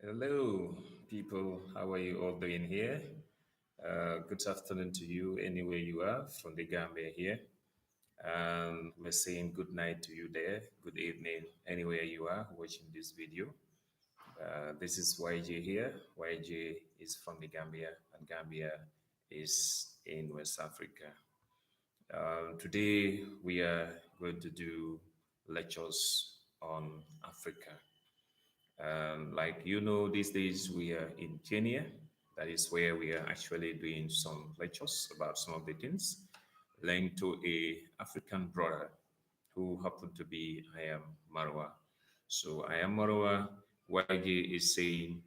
Hello, people. How are you all doing here? Good afternoon to you, anywhere you are from the Gambia here. We're saying good night to you there. Good evening, anywhere you are watching this video. This is YJ here. YJ is from the Gambia, and Gambia is in West Africa. Today, we are going to do lectures on Africa. Like these days we are in Kenya. That is where we are actually doing some lectures about some of the things linked to a African brother who happened to be I am Marwa. So I am Marwa. YG is saying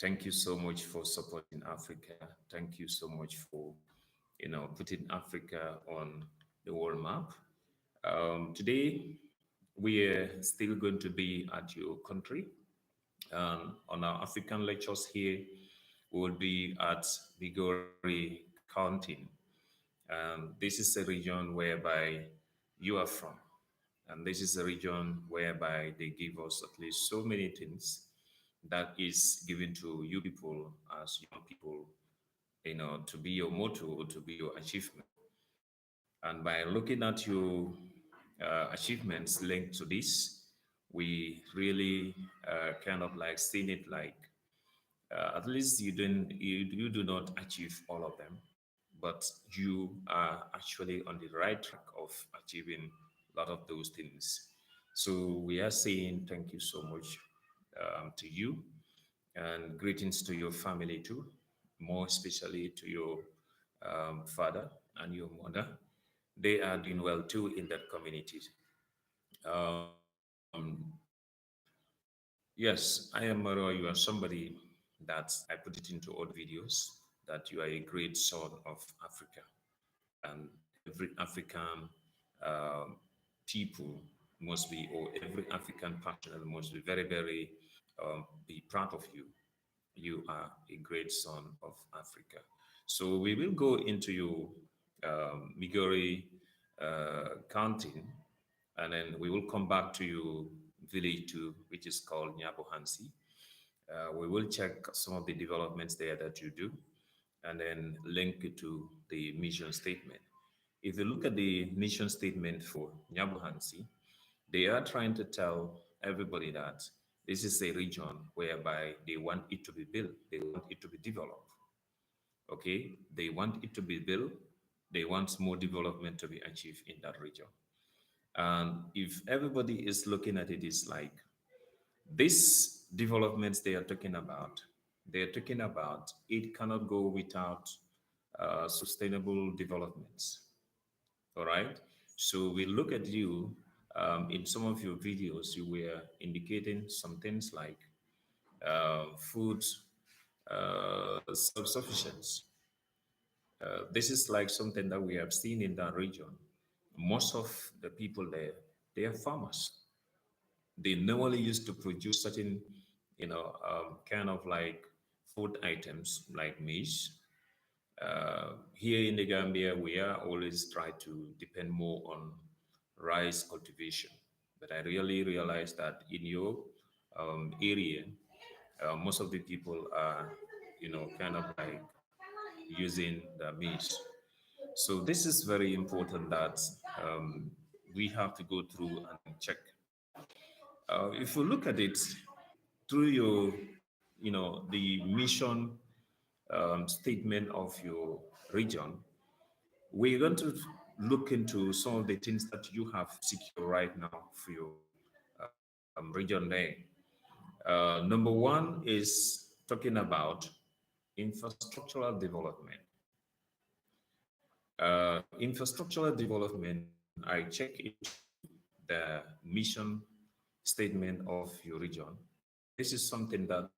thank you so much for supporting Africa. Thank you so much for putting Africa on the world map. Today we are still going to be at your country on our African lectures here, we will be at Migori County. This is a region whereby you are from. And this is a region whereby they give us at least so many things that is given to you people as young people, to be your motto or to be your achievement. And by looking at your achievements linked to this, we really kind of like seeing it like at least you do not achieve all of them, but you are actually on the right track of achieving a lot of those things. So we are saying thank you so much to you, and greetings to your family too, more especially to your father and your mother. They are doing well too in that community. um, Yes, I am Maro. You are somebody that I put it into all videos that you are a great son of Africa. And every African um people must be, or every African personnel must be very, very be proud of you. You are a great son of Africa. So we will go into your Migori County, and then we will come back to your village too, which is called Nyabohansi. We will check some of the developments there that you do, and then link it to the mission statement. If you look at the mission statement for Nyabohansi, they are trying to tell everybody that this is a region whereby they want it to be built, they want it to be developed. Okay, they want it to be built, they want more development to be achieved in that region. And if everybody is looking at it, it's like these developments they are talking about, it cannot go without sustainable developments. All right. So we look at you in some of your videos, you were indicating some things like food self sufficiency. This is like something that we have seen in that region. Most of the people there, they are farmers. They normally used to produce certain, kind of like food items like maize. Here in the Gambia, we are always try to depend more on rice cultivation. But I really realized that in your area, most of the people are, kind of like using the maize. So this is very important that we have to go through and check. If you look at it through your, the mission statement of your region, we're going to look into some of the things that you have secure right now for your region there. Number one is talking about infrastructural development. Infrastructural development, I check into the mission statement of your region. This is something that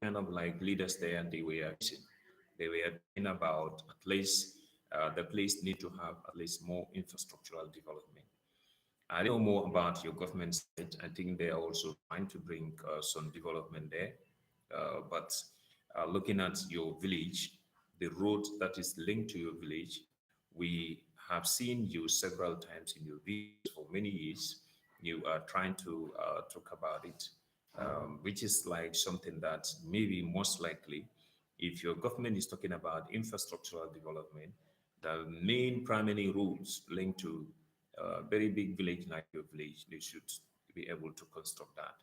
kind of like leaders there, they were missing. They were talking about at least the place need to have at least more infrastructural development. I don't know more about your government side. I think they are also trying to bring some development there. But looking at your village, the road that is linked to your village, we have seen you several times in your videos for many years. You are trying to talk about it. which is like something that maybe most likely, if your government is talking about infrastructural development, the main primary rules linked to a very big village like your village, they should be able to construct that.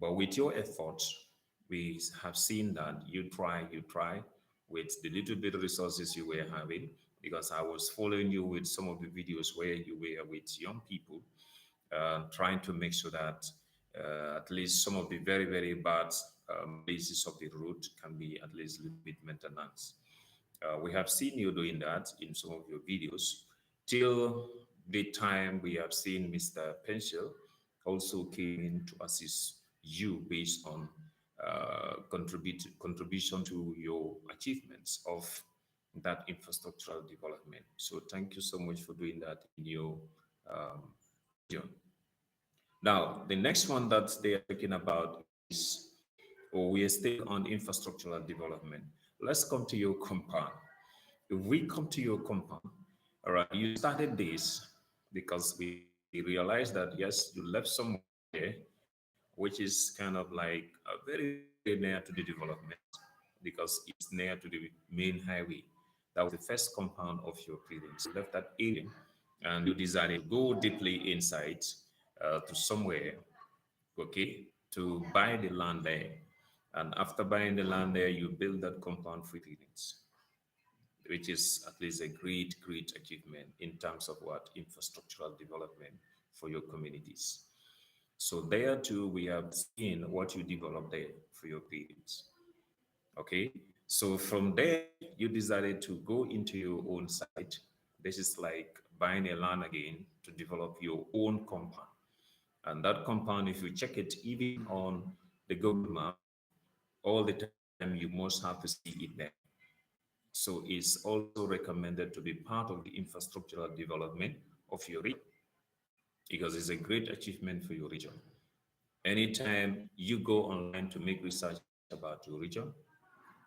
But with your efforts, we have seen that you try with the little bit of resources you were having, because I was following you with some of the videos where you were with young people, trying to make sure that at least some of the very, very bad places of the road can be at least a little bit maintenance. We have seen you doing that in some of your videos. Till the time we have seen Mr. Pencil also came in to assist you based on contribution to your achievements of that infrastructural development. So thank you so much for doing that in your region. Now, the next one that they are talking about is, or we are still on infrastructural development. Let's come to your compound. If we come to your compound, all right, you started this because we realized that yes, you left some there, which is kind of like very, very near to the development because it's near to the main highway. That was the first compound of your building. So you left that area and you decided to go deeply inside to somewhere, okay, to buy the land there. And after buying the land there, you build that compound for buildings, which is at least a great, great achievement in terms of what infrastructural development for your communities. So there too, we have seen what you develop there for your parents. Okay. So from there, you decided to go into your own site. This is like buying a land again to develop your own compound. And that compound, if you check it even on the Google map, all the time you must have to see it there. So it's also recommended to be part of the infrastructural development of your region because it's a great achievement for your region. Anytime you go online to make research about your region,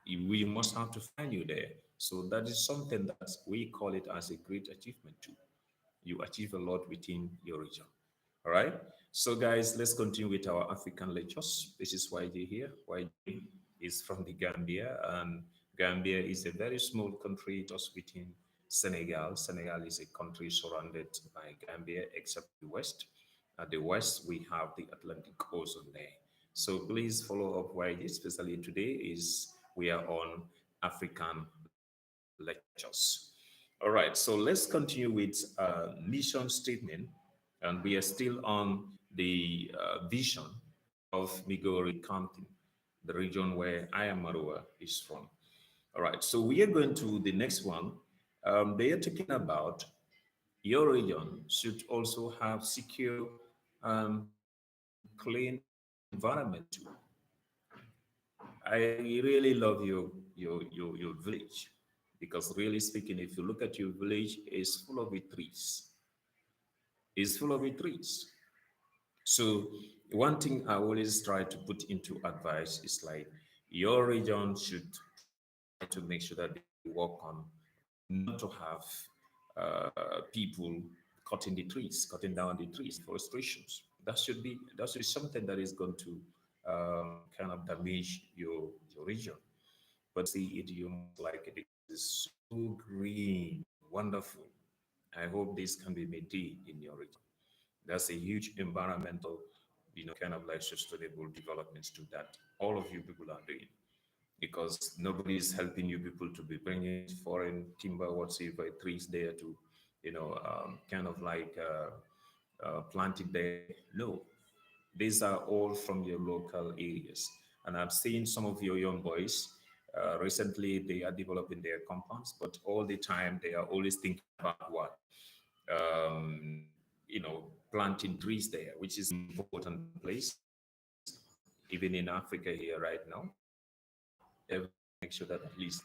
we must have to find you there. So that is something that we call it as a great achievement too. You achieve a lot within your region. All right. So, guys, let's continue with our African lectures. This is YJ here. YJ is from the Gambia, and Gambia is a very small country just within Senegal. Senegal is a country surrounded by Gambia, except the west. At the west, we have the Atlantic Ocean there. So please follow up YJ, especially today is we are on African lectures. All right, so let's continue with mission statement, and we are still on the vision of Migori County, the region where I am Marwa is from. All right, so we are going to the next one. They are talking about your region should also have secure and clean environment too. I really love your village because really speaking, if you look at your village, it's full of the trees. It's full of the trees. So one thing I always try to put into advice is like your region should try to make sure that they work on not to have people cutting down the trees, deforestations. That should be something that is going to kind of damage your region. But see it, you must like it because it's so green, wonderful. I hope this can be maintained in your region. That's a huge environmental, kind of like sustainable developments to that all of you people are doing because nobody is helping you people to be bringing foreign timber, whatsoever, trees there to, kind of like plant it there. No, these are all from your local areas. And I've seen some of your young boys. Recently, they are developing their compounds, but all the time they are always thinking about what? Planting trees there, which is an important place, even in Africa here right now. Everyone make sure that at least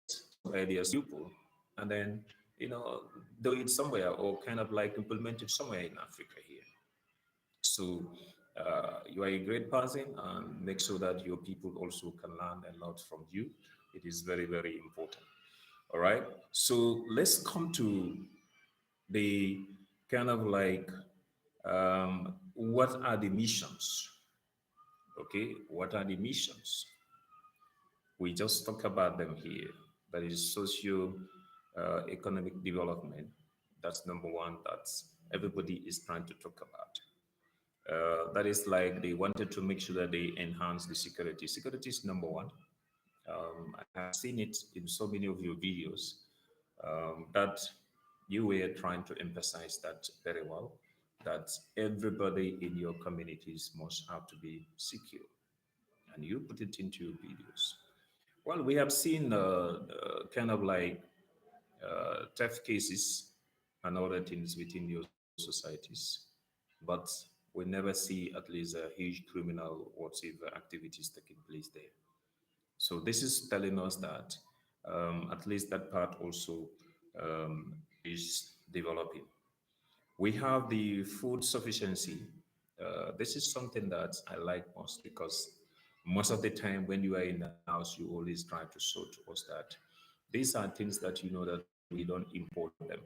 some ideas people and then, you know, do it somewhere or kind of like implement it somewhere in Africa here. So you are a great person and make sure that your people also can learn a lot from you. It is very, very important. All right. So let's come to the kind of like what are the missions? Okay, what are the missions? We just talk about them here. That is socio-economic development. That's number one. That's everybody is trying to talk about. That is like they wanted to make sure that they enhance the security. Security is number one. I have seen it in so many of your videos that you were trying to emphasize that very well, that everybody in your communities must have to be secure. And you put it into your videos. Well, we have seen kind of like theft cases and other things within your societies, but we never see at least a huge criminal whatever activities taking place there. So this is telling us that at least that part also is developing. We have the food sufficiency. This is something that I like most because most of the time when you are in the house, you always try to show to us that these are things that you know that we don't import them.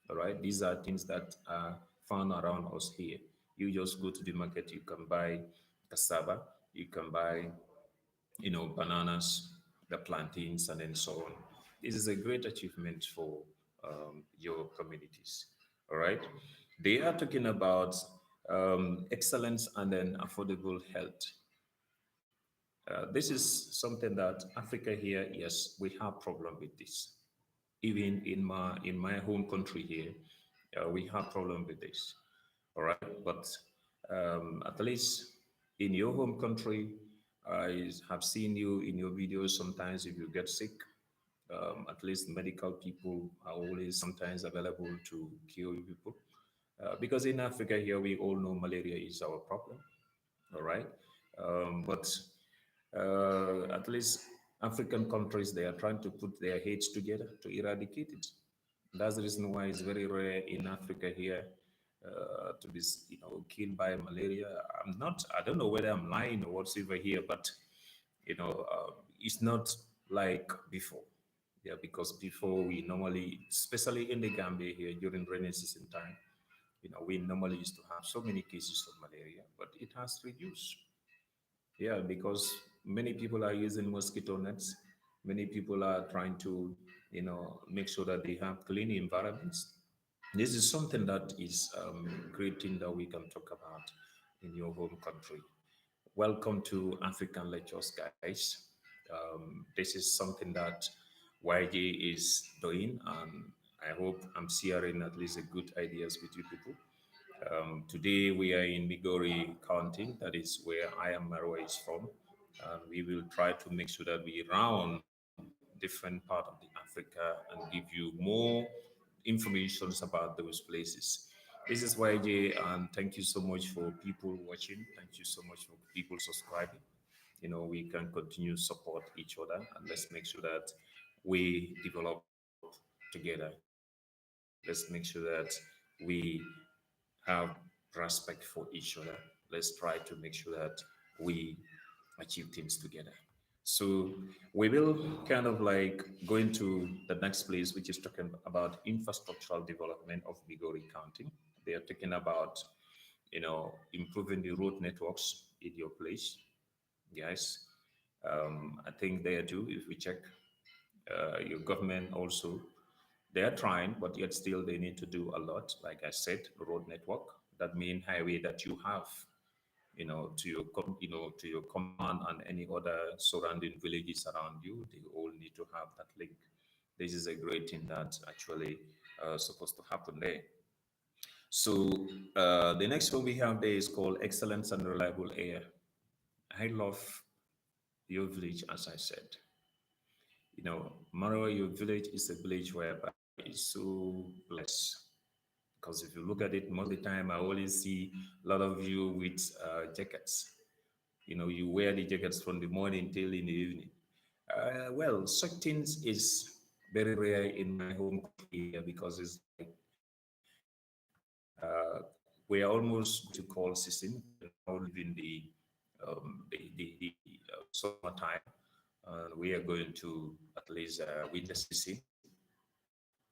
All right, these are things that are found around us here. You just go to the market, you can buy cassava, you can buy bananas, the plantains, and then so on. This is a great achievement for your communities. All right. They are talking about excellence and then affordable health. This is something that Africa here, yes, we have problem with this. Even in my home country here, we have problem with this. All right, but at least in your home country, I have seen you in your videos. Sometimes, if you get sick, at least medical people are always sometimes available to cure you people. Because in Africa here, we all know malaria is our problem. All right, but at least African countries, they are trying to put their heads together to eradicate it. That's the reason why it's very rare in Africa here to be, killed by malaria. I don't know whether I'm lying or whatsoever here, but it's not like before. Yeah, because before we normally, especially in the Gambia here during rainy season time, we normally used to have so many cases of malaria, but it has reduced. Yeah, because many people are using mosquito nets. Many people are trying to, make sure that they have clean environments. This is something that is great thing that we can talk about in your home country. Welcome to African Lectures, guys. This is something that YJ is doing, and I hope I'm sharing at least a good ideas with you people. Today we are in Migori County, that is where I am Marwa is from. And we will try to make sure that we round different part of the Africa and give you more informations about those places. This is YJ, and thank you so much for people watching. Thank you so much for people subscribing. We can continue support each other, and let's make sure that we develop together. Let's make sure that we have respect for each other. Let's try to make sure that we achieve things together. So we will kind of like go into the next place, which is talking about infrastructural development of Migori County. They are talking about, improving the road networks in your place. Yes, I think there too, if we check your government also, they are trying, but yet still they need to do a lot. Like I said, road network, that main highway that you have, to your command and any other surrounding villages around you, they all need to have that link. This is a great thing that actually supposed to happen there. So the next one we have there is called excellence and reliable air. I love your village, as I said. Marwa, your village is a village whereby it's so blessed. Because if you look at it, most of the time I always see a lot of you with jackets. You wear the jackets from the morning till in the evening. Well, such things is very rare in my home country here because it's like we are almost to call season. We are now living the summertime. We are going to at least winter season.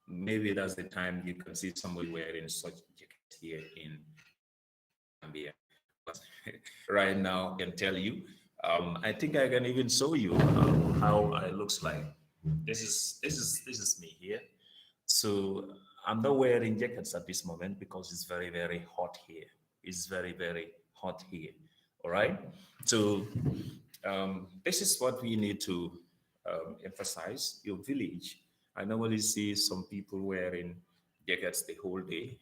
Maybe that's the time you can see somebody wearing such jacket here in Gambia. right now I can tell you. I think I can even show you how it looks like. This is me here. So I'm not wearing jackets at this moment because it's very very hot here. It's very very hot here. All right. So this is what we need to emphasize. Your village. I normally see some people wearing jackets the whole day.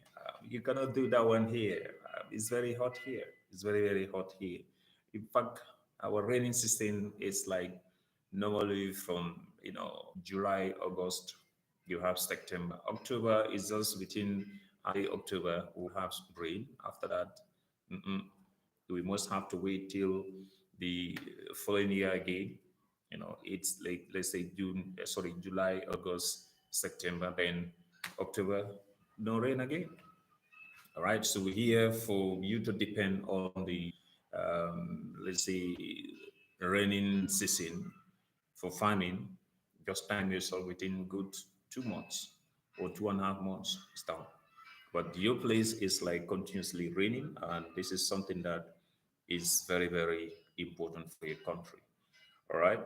You cannot do that one here. It's very hot here. It's very very hot here. In fact, our raining season is like normally from July, August. You have September, October is just between early October. We'll have rain. After that, mm-mm, we must have to wait till the following year again. It's like, let's say July, August, September, then October, no rain again. All right, so we're here for you to depend on the, let's say, raining season for farming. Just time yourself within good 2 months or 2.5 months. It's down. But your place is like continuously raining, and this is something that is very, very important for your country. All right.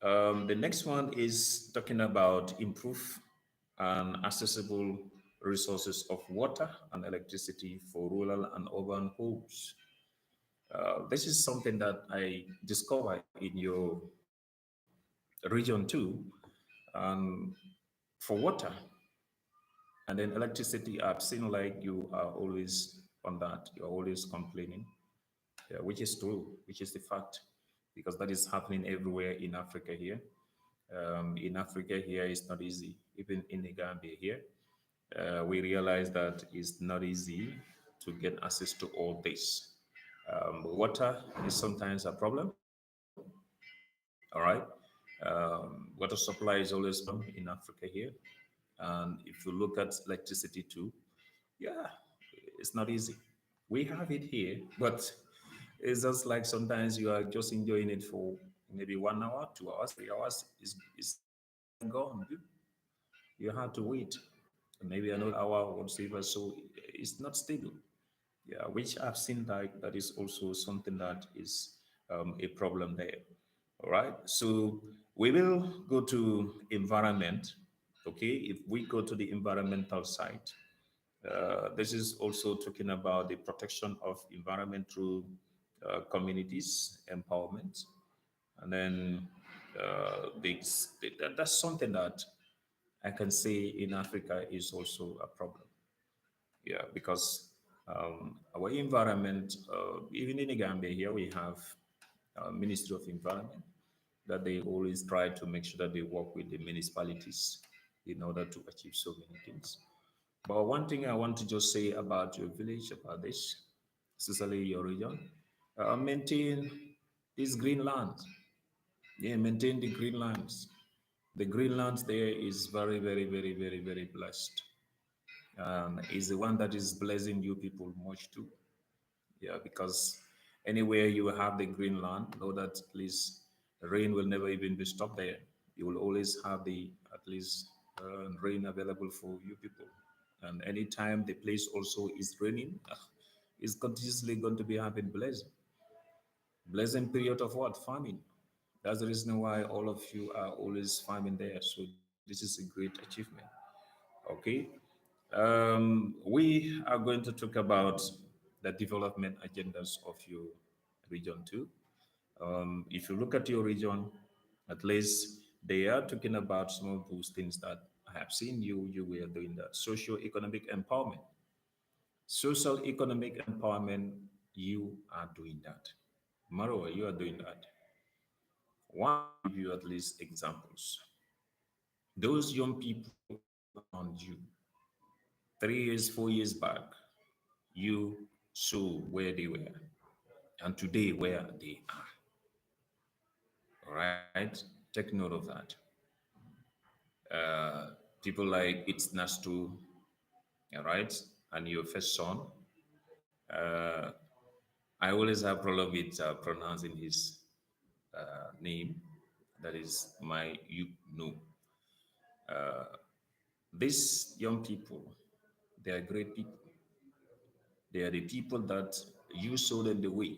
The next one is talking about improve and accessible resources of water and electricity for rural and urban homes. This is something that I discovered in your region too. And for water and then electricity, I've seen like you are always on that. You're always complaining, yeah, which is true, which is the fact, because that is happening everywhere in Africa here. In Africa here, it's not easy. Even in the Gambia here, we realize that it's not easy to get access to all this. Water is sometimes a problem. All right. Water supply is always problem in Africa here. And if you look at electricity too, yeah, it's not easy. We have it here, but it's just like sometimes you are just enjoying it for maybe 1 hour, 2 hours, 3 hours. It's like gone. You have to wait maybe another hour whatsoever. So it's not stable. Yeah, which I've seen that is also something that is a problem there. All right. So we will go to environment. Okay. If we go to the environmental side, this is also talking about the protection of environment through communities empowerment, and then that's something that I can say in Africa is also a problem. Yeah, because our environment, even in the Gambia here, we have Ministry of Environment that they always try to make sure that they work with the municipalities in order to achieve so many things. But one thing I want to just say about your village, about this, especially your region, maintain these green lands. Yeah, maintain the green lands. The green lands there is very, very, very, very, very blessed. Is the one that is blessing you people much too. Yeah, because anywhere you have the green land, know that at least rain will never even be stopped there. You will always have the at least rain available for you people. And anytime the place also is raining, it's continuously going to be having blessing. Blessing period of what? Farming. That's the reason why all of you are always farming there. So this is a great achievement. Okay. We are going to talk about the development agendas of your region too. If you look at your region, at least they are talking about some of those things that I have seen you were doing that. Socio-economic empowerment. Social economic empowerment, you are doing that. Marwa, you are doing that. Why don't I give you at least examples? Those young people around you, 3 years, 4 years back, you saw where they were, and today where they are. All right, take note of that. Uh, People like it's Nastu, all right, and your first son. Uh, I always have problem with pronouncing his name. That is my you know. These young people, they are great people. They are the people that You showed them the way.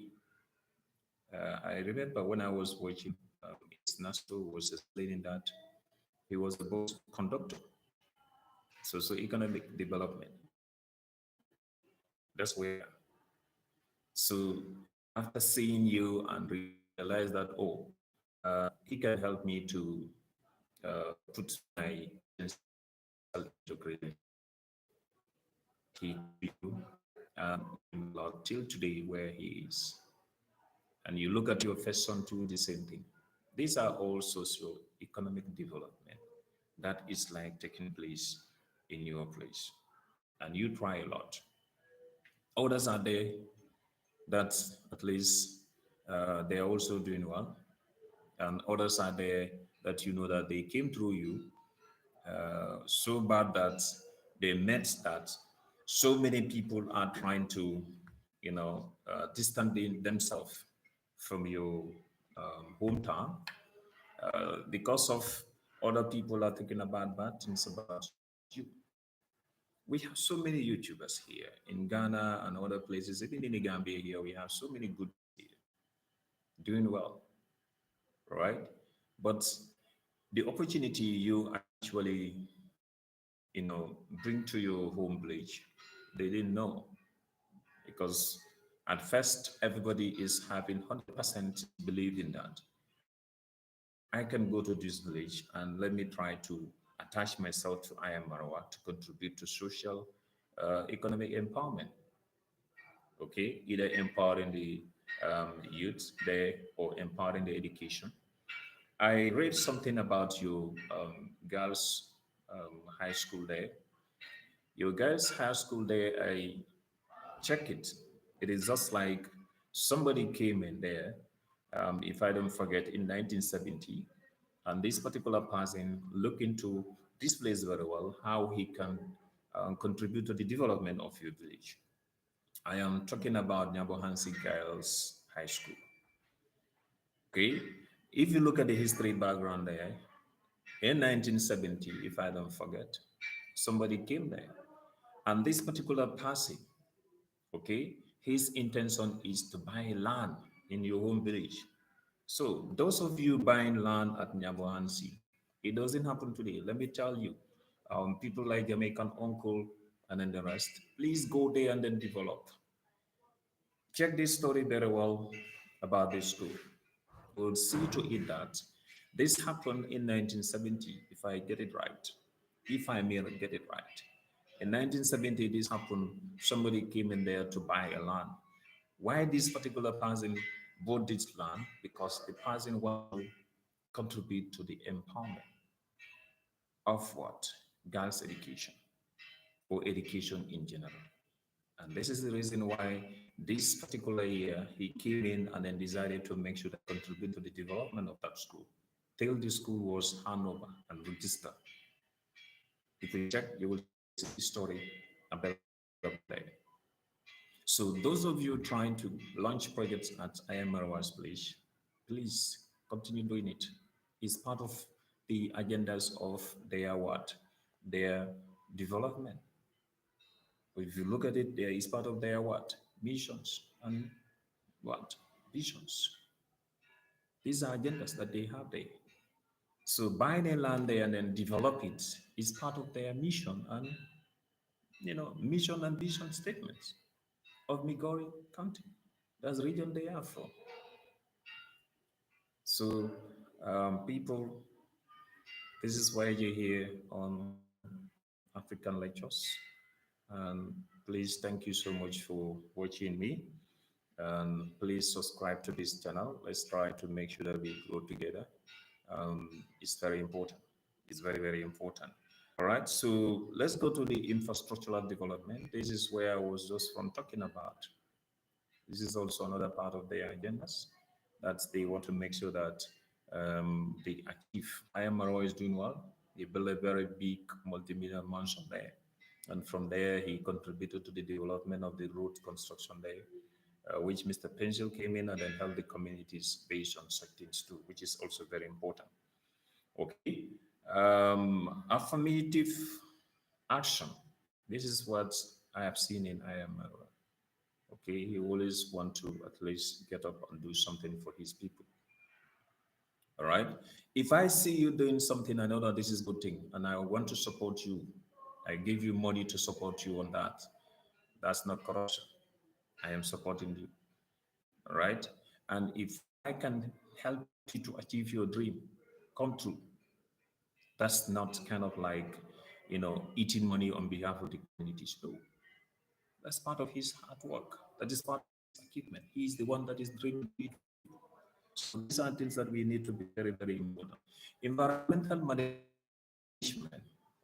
I remember when I was watching his Nasto was explaining that he was the bus conductor. Socio-economic development. That's where. So after seeing you and realize that, oh, he can help me to put my potential into greatness. He told you came along till today where he is. And you look at your first son to the same thing. These are all socio-economic development that is like taking place in your place. And you try a lot. Others are there that at least they are also doing well. And others are there that you know that they came through you so bad that they met that so many people are trying to, distance themselves from your hometown because of other people are thinking about bad things about you. We have so many YouTubers here in Ghana and other places, even in the Gambia here. We have so many good here doing well, right? But the opportunity you actually, bring to your home village, they didn't know because at first everybody is having 100% believe in that. I can go to this village and let me try to attach myself to I am Marwa to contribute to social economic empowerment. Okay, either empowering the youth there or empowering the education. I read something about your girls' high school there. Your girls' high school there, I check it. It is just like somebody came in there, if I don't forget, in 1970, and this particular person look into this place very well, how he can contribute to the development of your village. I am talking about Nyabohansi Girls High School. Okay, if you look at the history background there, in 1970, if I don't forget, somebody came there, and this particular person, okay, his intention is to buy land in your home village. So those of you buying land at Nyabohansi, it doesn't happen today. Let me tell you, people like Jamaican uncle and then the rest, please go there and then develop. Check this story very well about this school. We'll see to it that this happened in 1970, if I get it right. If I may get it right. In 1970, this happened. Somebody came in there to buy a land. Why this particular person bought this land? Because the person want to contribute to the empowerment of what? Girls' education or education in general. And this is the reason why this particular year he came in and then decided to make sure that contribute to the development of that school. Till the school was handed over and registered. If you check, you will see the story available there. So those of you trying to launch projects at IMRO's place, please continue doing it. It's part of the agendas of their what? Their development. If you look at it, there is part of their what? Missions and what? Visions. These are agendas that they have there. So buying a land there and then develop it is part of their mission and mission and vision statements of Migori County. That's the region they are from. So people, this is why you're here on African Lectures. And please thank you so much for watching me. And please subscribe to this channel. Let's try to make sure that we grow together. It's very important. It's very, very important. All right, so let's go to the infrastructural development. This is where I was just from talking about. This is also another part of their agendas that they want to make sure that they achieve. IMRO is doing well. He built a very big multi-million mansion there. And from there, he contributed to the development of the road construction there, which Mr. Pencil came in and then helped the communities based on such things too, which is also very important. Okay. Affirmative action. This is what I have seen in IMRO. Okay, he always want to at least get up and do something for his people. All right. If I see you doing something, I know that this is good thing, and I want to support you. I give you money to support you on that. That's not corruption. I am supporting you. All right. And if I can help you to achieve your dream come true, that's not kind of like, eating money on behalf of the communities. No, that's part of his hard work. That is part of his achievement. He is the one that is dreaming to eat. So these are things that we need to be very, very important. Environmental management.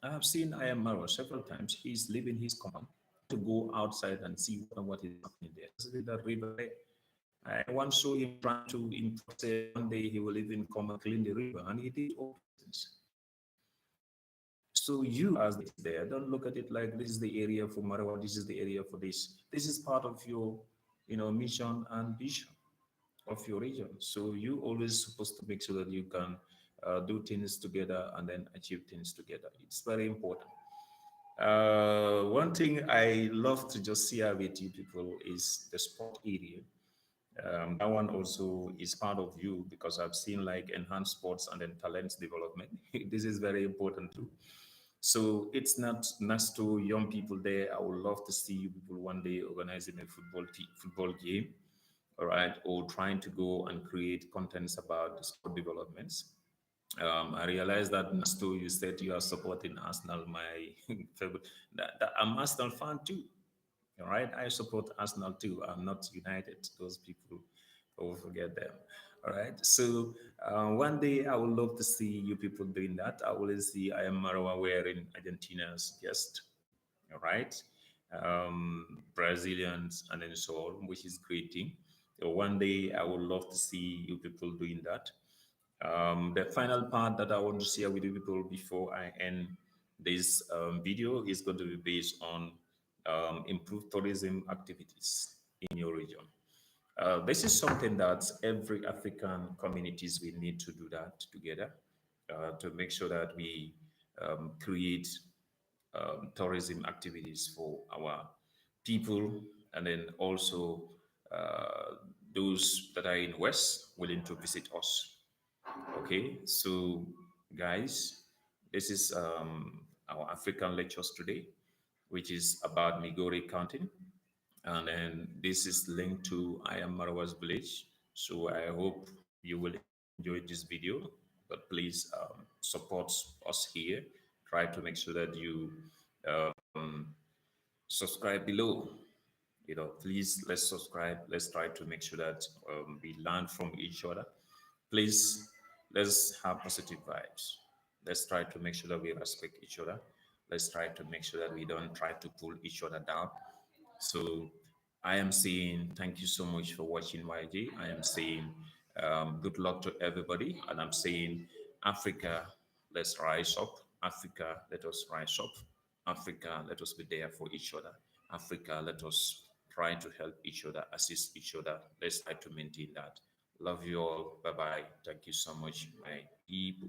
I have seen I am Marwa several times. He's leaving his compound to go outside and see what is happening there. Especially that river there. I once saw him trying to import, say, one day he will even come and clean the river, and he did all these things. So you, as the there, don't look at it like this is the area for Marwa, this is the area for this. This is part of your, mission and vision of your region. So you always supposed to make sure that you can do things together and then achieve things together. It's very important. One thing I love to just share with you people is the sport area. That one also is part of you because I've seen like enhanced sports and then talents development. This is very important too. So it's not nice to young people there. I would love to see you people one day organizing a football game, all right, or trying to go and create contents about the sport developments. I realized that Nasto, you said you are supporting Arsenal, my favorite. I'm Arsenal fan too. All right, I support Arsenal too. I'm not United. Those people, I will forget them. All right, so one day I would love to see you people doing that. I will see I am Marwa wearing Argentina's guest. All right, Brazilians and then so on, which is great thing. So one day I would love to see you people doing that. The final part that I want to share with you people before I end this video is going to be based on improved tourism activities in your region. This is something that every African communities we need to do that together to make sure that we create tourism activities for our people, and then also those that are in West willing to visit us. Okay, so guys, this is our African lectures today, which is about Migori County. And then this is linked to I am Marwa's village. So I hope you will enjoy this video, but please support us here. Try to make sure that you subscribe below. Please let's subscribe. Let's try to make sure that we learn from each other. Please, let's have positive vibes. Let's try to make sure that we respect each other. Let's try to make sure that we don't try to pull each other down. So I am saying thank you so much for watching YG. I am saying good luck to everybody. And I'm saying Africa, let's rise up. Africa, let us rise up. Africa, let us be there for each other. Africa, let us try to help each other, assist each other. Let's try to maintain that. Love you all. Bye bye. Thank you so much, my people.